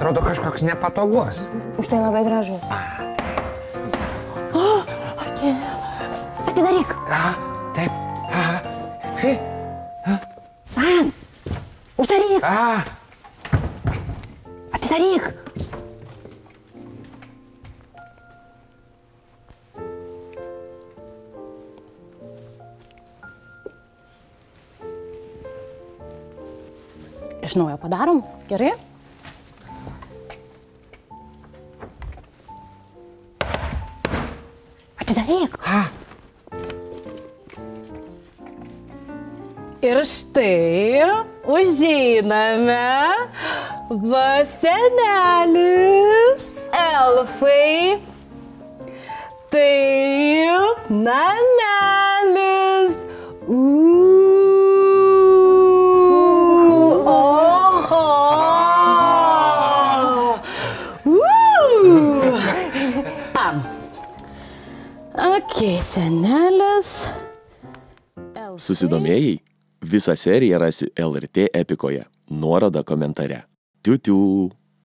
atrodo kažkoks nepatogus. Už tai labai gražus. Atidaryk. Taip. Man. Uždaryk. Atidaryk. Iš naujo padarom, gerai? Atidaryk. Ir štai užeiname, va senelis, elfai, tai namelis. Okay, senelis. Susidomėjai? Visą seriją rasi LRT Epikoje. Nuoroda komentare. Tiu-tiu.